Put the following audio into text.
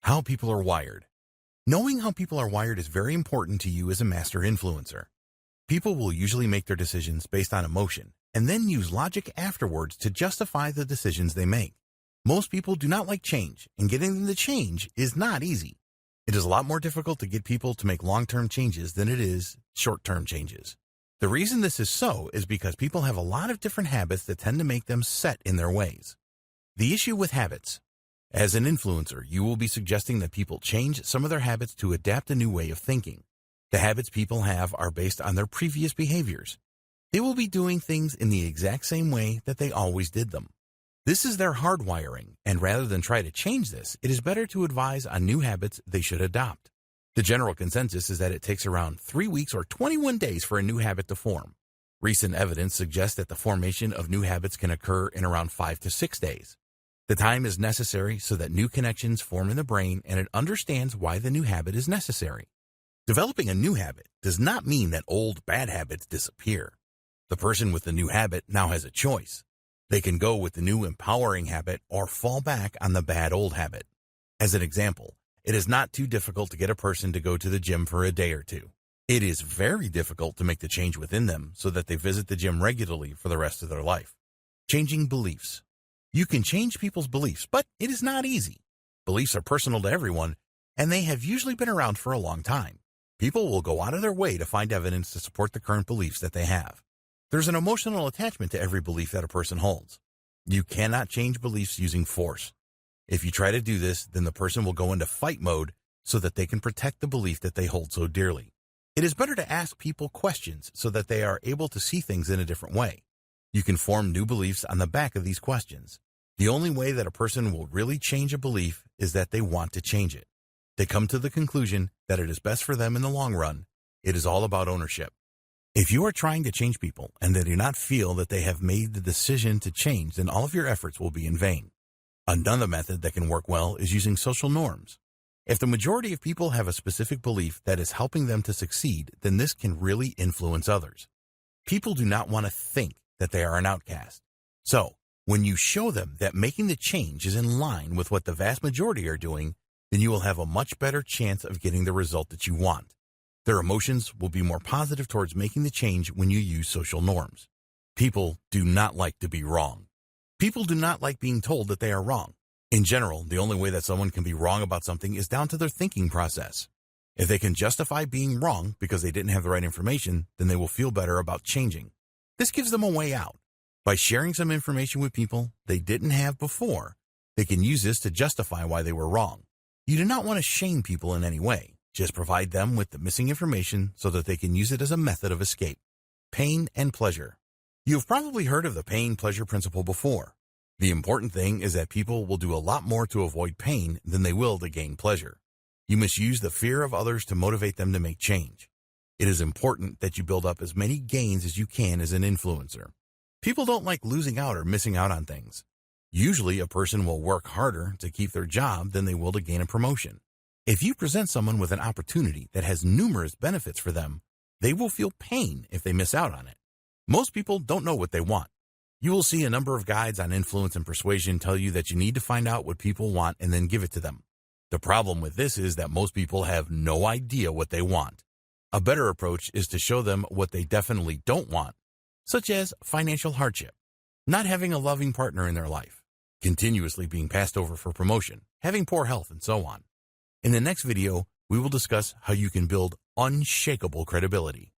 How people are wired. Knowing how people are wired is very important to you as a master influencer. People will usually make their decisions based on emotion and then use logic afterwards to justify the decisions they make. Most people do not like change, and getting them to change is not easy. It is a lot more difficult to get people to make long-term changes than it is short-term changes. The reason this is so is because people have a lot of different habits that tend to make them set in their ways. The issue with habits. As an influencer, you will be suggesting that people change some of their habits to adapt a new way of thinking. The habits people have are based on their previous behaviors. They will be doing things in the exact same way that they always did them. This is their hardwiring, and rather than try to change this, it is better to advise on new habits they should adopt. The general consensus is that it takes around 3 weeks or 21 days for a new habit to form. Recent evidence suggests that the formation of new habits can occur in around 5 to 6 days. The time is necessary so that new connections form in the brain and it understands why the new habit is necessary. Developing a new habit does not mean that old bad habits disappear. The person with the new habit now has a choice. They can go with the new empowering habit or fall back on the bad old habit. As an example, it is not too difficult to get a person to go to the gym for a day or two. It is very difficult to make the change within them so that they visit the gym regularly for the rest of their life. Changing beliefs. You can change people's beliefs, but it is not easy. Beliefs are personal to everyone, and they have usually been around for a long time. People will go out of their way to find evidence to support the current beliefs that they have. There's an emotional attachment to every belief that a person holds. You cannot change beliefs using force. If you try to do this, then the person will go into fight mode so that they can protect the belief that they hold so dearly. It is better to ask people questions so that they are able to see things in a different way. You can form new beliefs on the back of these questions. The only way that a person will really change a belief is that they want to change it. They come to the conclusion that it is best for them in the long run. It is all about ownership. If you are trying to change people and they do not feel that they have made the decision to change, then all of your efforts will be in vain. Another method that can work well is using social norms. If the majority of people have a specific belief that is helping them to succeed, then this can really influence others. People do not want to think that they are an outcast. So, when you show them that making the change is in line with what the vast majority are doing, then you will have a much better chance of getting the result that you want. Their emotions will be more positive towards making the change when you use social norms. People do not like to be wrong. People do not like being told that they are wrong. In general, the only way that someone can be wrong about something is down to their thinking process. If they can justify being wrong because they didn't have the right information, then they will feel better about changing. This gives them a way out. By sharing some information with people they didn't have before, they can use this to justify why they were wrong. You do not want to shame people in any way. Just provide them with the missing information so that they can use it as a method of escape. Pain and pleasure. You have probably heard of the pain-pleasure principle before. The important thing is that people will do a lot more to avoid pain than they will to gain pleasure. You must use the fear of others to motivate them to make change. It is important that you build up as many gains as you can as an influencer. People don't like losing out or missing out on things. Usually, a person will work harder to keep their job than they will to gain a promotion. If you present someone with an opportunity that has numerous benefits for them, they will feel pain if they miss out on it. Most people don't know what they want. You will see a number of guides on influence and persuasion tell you that you need to find out what people want and then give it to them. The problem with this is that most people have no idea what they want. A better approach is to show them what they definitely don't want, such as financial hardship, not having a loving partner in their life, continuously being passed over for promotion, having poor health, and so on. In the next video, we will discuss how you can build unshakable credibility.